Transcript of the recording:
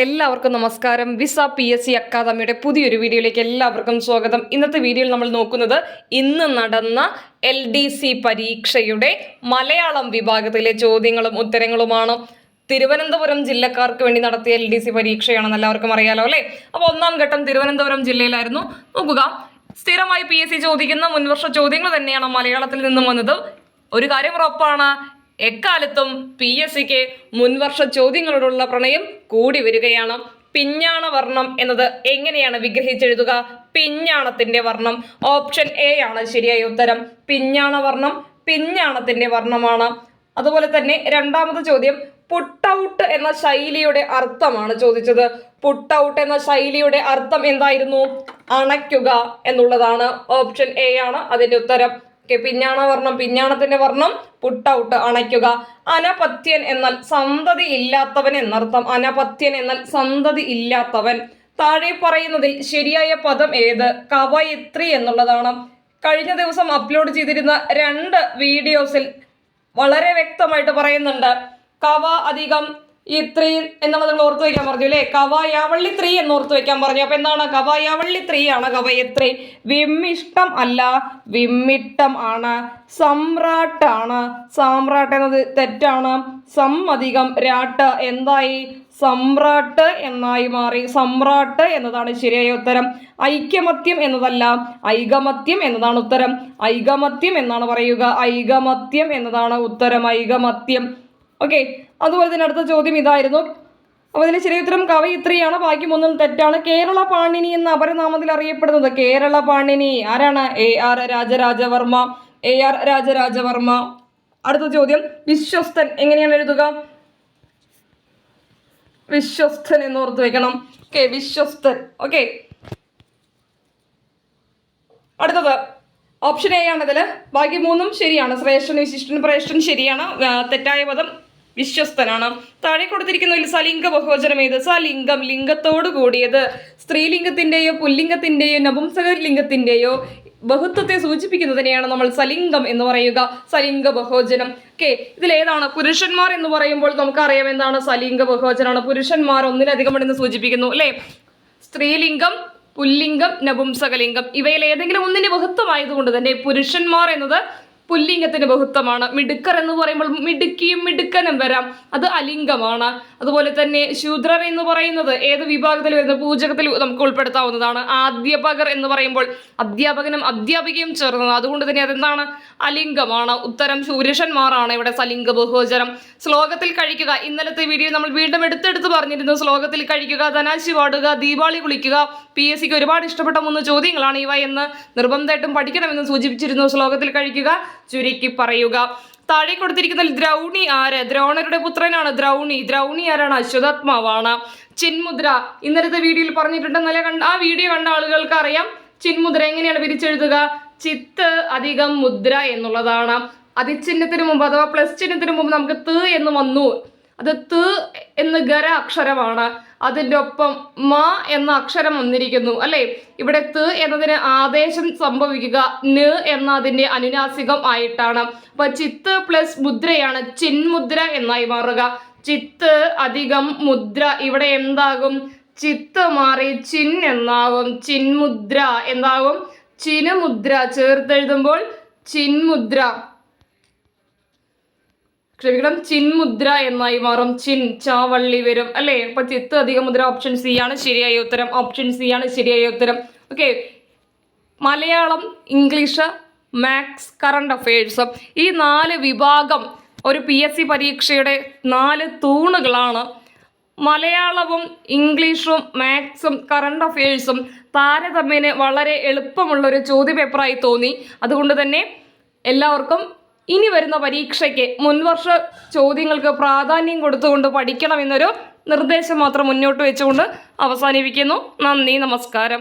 എല്ലാവർക്കും നമസ്കാരം. Visa PSC അക്കാദമിയുടെ പുതിയൊരു വീഡിയോയിലേക്ക് എല്ലാവർക്കും സ്വാഗതം. ഇന്നത്തെ വീഡിയോയിൽ നമ്മൾ നോക്കുന്നത് ഇന്ന് നടന്ന LDC പരീക്ഷയുടെ മലയാളം വിഭാഗത്തിലെ ചോദ്യങ്ങളും ഉത്തരങ്ങളുമാണ്. തിരുവനന്തപുരം ജില്ലക്കാർക്ക് വേണ്ടി നടത്തിയ LDC പരീക്ഷയാണെന്ന് എല്ലാവർക്കും അറിയാലോ അല്ലേ? അപ്പോൾ ഒന്നാം ഘട്ടം തിരുവനന്തപുരം ജില്ലയിലായിരുന്നു. നോക്കുക, സ്ഥിരമായി PSC ചോദിക്കുന്ന മുൻവർഷ ചോദ്യങ്ങൾ തന്നെയാണ് മലയാളത്തിൽ നിന്നും വന്നത്. ഒരു കാര്യം ഉറപ്പാണ്, എക്കാലത്തും PSCക്ക് മുൻവർഷ ചോദ്യങ്ങളോടുള്ള പ്രണയം കൂടി വരികയാണ്. പിഞ്ഞാണ വർണ്ണം എന്നത് എങ്ങനെയാണ് വിഗ്രഹിച്ചെഴുതുക? പിഞ്ഞാണത്തിന്റെ വർണ്ണം. ഓപ്ഷൻ A ആണ് ശരിയായ ഉത്തരം. പിഞ്ഞാണ വർണ്ണം പിഞ്ഞാണത്തിന്റെ വർണ്ണമാണ്. അതുപോലെ തന്നെ രണ്ടാമത്തെ ചോദ്യം പുട്ട് ഔട്ട് എന്ന ശൈലിയുടെ അർത്ഥമാണ് ചോദിച്ചത്. പുട്ട് ഔട്ട് എന്ന ശൈലിയുടെ അർത്ഥം എന്തായിരുന്നു? അണയ്ക്കുക എന്നുള്ളതാണ്. ഓപ്ഷൻ A ആണ് അതിന്റെ ഉത്തരം. പിഞ്ഞാണ വർണ്ണം പിഞ്ഞാണത്തിന്റെ വർണ്ണം, പുട്ട് ഔട്ട് അണയ്ക്കുക. അനപത്യൻ എന്നാൽ സന്തതി ഇല്ലാത്തവൻ എന്നർത്ഥം. അനപത്യൻ എന്നാൽ സന്തതി ഇല്ലാത്തവൻ. താഴെ പറയുന്നതിൽ ശരിയായ പദം ഏത്? കവയിത്രി എന്നുള്ളതാണ്. കഴിഞ്ഞ ദിവസം അപ്ലോഡ് ചെയ്തിരുന്ന 2 വീഡിയോസിൽ വളരെ വ്യക്തമായിട്ട് പറയുന്നുണ്ട്. കവ അധികം ഇത്രി എന്നുള്ളത് നിങ്ങൾ ഓർത്തു വയ്ക്കാൻ പറഞ്ഞു അല്ലേ? കവയാവള്ളിത്രി എന്ന് ഓർത്തു വയ്ക്കാൻ പറഞ്ഞു. അപ്പൊ എന്താണ്? കവയാവള്ളിത്രി ആണ് കവയത്രി. വിമ്മിഷ്ടം അല്ല, വിമ്മിട്ടം ആണ്. സമ്രാട്ടാണ്. സാമ്രാട്ട് എന്നത് തെറ്റാണ്. സം അധികം രാട്ട് എന്തായി? സമ്രാട്ട് എന്നായി മാറി. സമ്രാട്ട് എന്നതാണ് ശരിയായ ഉത്തരം. ഐക്യമത്യം എന്നതല്ല, ഐകമത്യം എന്നതാണ് ഉത്തരം. ഐകമത്യം എന്നാണ് പറയുക. ഐകമത്യം എന്നതാണ് ഉത്തരം. ഐകമത്യം. ഓക്കെ, അതുപോലെ തന്നെ അടുത്ത ചോദ്യം ഇതായിരുന്നു. അപ്പോൾ ഇതിന് ശരിയ ഉത്തരം കവയിത്രിയാണ്. ബാക്കി 3 തെറ്റാണ്. കേരള പാണിനി എന്ന അപരനാമത്തിൽ അറിയപ്പെടുന്നത് കേരള പാണിനി ആരാണ്? AR രാജരാജവർമ്മ. AR രാജരാജവർമ്മ. അടുത്ത ചോദ്യം വിശ്വസ്തൻ എങ്ങനെയാണ് എഴുതുക? വിശ്വസ്തൻ എന്ന് ഓർത്ത് വെക്കണം. ഓക്കെ, വിശ്വസ്തൻ. ഓക്കെ, അടുത്തത് ഓപ്ഷൻ A ആണ് ഇതിൽ. ബാക്കി 3 ശരിയാണ്. ശ്രേഷ്ഠൻ, വിശിഷ്ടൻ, പ്രേഷ്ഠൻ ശരിയാണ്. തെറ്റായ പദം വിശ്വസ്തനാണ്. താഴെ കൊടുത്തിരിക്കുന്നതിൽ സലിംഗ ബഹുവചനം ഏത്? സലിംഗം ലിംഗത്തോട് കൂടിയത്. സ്ത്രീലിംഗത്തിന്റെയോ പുല്ലിംഗത്തിന്റെയോ നപുംസകലിംഗത്തിന്റെയോ ബഹുത്വത്തെ സൂചിപ്പിക്കുന്നതിനെയാണ് നമ്മൾ സലിംഗം എന്ന് പറയുക. സലിംഗ ബഹുവചനം. ഓക്കെ, ഇതിലേതാണ്? പുരുഷന്മാർ എന്ന് പറയുമ്പോൾ നമുക്കറിയാം എന്താണ്? സലിംഗ ബഹുവചനമാണ്. പുരുഷന്മാർ ഒന്നിലധികം എന്ന് സൂചിപ്പിക്കുന്നു അല്ലേ? സ്ത്രീലിംഗം, പുല്ലിംഗം, നപുംസകലിംഗം ഇവയിൽ ഏതെങ്കിലും ഒന്നിന്റെ ബഹുത്വമായതുകൊണ്ട് തന്നെ പുരുഷന്മാർ എന്നത് പുല്ലിംഗത്തിന്റെ ബഹുത്വമാണ്. മിടുക്കർ എന്ന് പറയുമ്പോൾ മിടുക്കിയും മിടുക്കനും വരാം, അത് അലിംഗമാണ്. അതുപോലെ തന്നെ ശൂദ്രർ എന്ന് പറയുന്നത് ഏത് വിഭാഗത്തിൽ വരുന്ന? പൂജകത്തിൽ നമുക്ക് ഉൾപ്പെടുത്താവുന്നതാണ്. അധ്യാപകർ എന്ന് പറയുമ്പോൾ അധ്യാപകനും അധ്യാപികയും ചേർന്നത്, അതുകൊണ്ട് തന്നെ അതെന്താണ്? അലിംഗമാണ്. ഉത്തരം പുരുഷന്മാരാണ് ഇവിടെ സലിംഗ ബഹുവചനം. ശ്ലോകത്തിൽ കഴിക്കുക. ഇന്നലത്തെ വീഡിയോ നമ്മൾ വീണ്ടും എടുത്തെടുത്ത് പറഞ്ഞിരുന്നു. ശ്ലോകത്തിൽ കഴിക്കുക, ധനാശി പാടുക, ദീപാവലി കുളിക്കുക. PSCക്ക് ഒരുപാട് ഇഷ്ടപ്പെട്ട 3 ചോദ്യങ്ങളാണ് ഇവ എന്ന് നിർബന്ധമായിട്ടും പഠിക്കണമെന്ന് സൂചിപ്പിച്ചിരുന്നു. ശ്ലോകത്തിൽ കഴിക്കുക ചുരുക്കി പറയുക. താഴെ കൊടുത്തിരിക്കുന്നതിൽ ദ്രൗണി ആര്? ദ്രോണരുടെ പുത്രനാണ് ദ്രൗണി. ദ്രൗണി ആരാണ്? അശ്വത്ഥാത്മാവാണ്. ചിന്മുദ്ര ഇന്നലത്തെ വീഡിയോയിൽ പറഞ്ഞിട്ടുണ്ട്. ആ വീഡിയോ കണ്ട ആളുകൾക്ക് അറിയാം ചിന്മുദ്ര എങ്ങനെയാണ് പിരിച്ചെഴുതുക. ചിത്ത് അധികം മുദ്ര എന്നുള്ളതാണ്. അതിചിഹ്നത്തിന് മുമ്പ് അഥവാ പ്ലസ് ചിഹ്നത്തിന് മുമ്പ് നമുക്ക് ത് എന്ന് വന്നു. അത് ത് എന്ന് ഗര അക്ഷരമാണ്. അതിൻ്റെ ഒപ്പം മ എന്ന അക്ഷരം വന്നിരിക്കുന്നു അല്ലെ? ഇവിടെ ത് എന്നതിന് ആദേശം സംഭവിക്കുക ന് എന്ന അതിൻ്റെ അനുനാസികം ആയിട്ടാണ്. അപ്പൊ ചിത്ത് പ്ലസ് മുദ്രയാണ് ചിന്മുദ്ര എന്നായി മാറുക. ചിത്ത് അധികം മുദ്ര ഇവിടെ എന്താകും? ചിത്ത് മാറി ചിൻ എന്നാകും. ചിന്മുദ്ര എന്താകും? ചിനുമുദ്ര. ചേർത്തെഴുതുമ്പോൾ ചിന്മുദ്ര, ക്ഷമിക്കണം, ചിന്മുദ്ര എന്നായി മാറും. ചിൻ ചാവള്ളി വരും അല്ലേ? അപ്പൊ ചിത്ത് അധിക മുദ്ര. ഓപ്ഷൻ C ആണ് ശരിയായ ഉത്തരം. ഓപ്ഷൻ C ആണ് ശരിയായ ഉത്തരം. Okay, Malayalam, English, maths, current affairs ഈ 4 വിഭാഗം ഒരു PSC പരീക്ഷയുടെ 4 തൂണുകളാണ്. മലയാളവും ഇംഗ്ലീഷും മാത്സും കറണ്ട് അഫയേഴ്സും താരതമ്യേന വളരെ എളുപ്പമുള്ളൊരു ചോദ്യപേപ്പറായി തോന്നി. അതുകൊണ്ട് തന്നെ എല്ലാവർക്കും ഇനി വരുന്ന പരീക്ഷയ്ക്ക് മുൻവർഷ ചോദ്യങ്ങൾക്ക് പ്രാധാന്യം കൊടുത്തുകൊണ്ട് പഠിക്കണമെന്നൊരു നിർദ്ദേശം മാത്രം മുന്നോട്ട് വെച്ചുകൊണ്ട് അവസാനിപ്പിക്കുന്നു. നന്ദി, നമസ്കാരം.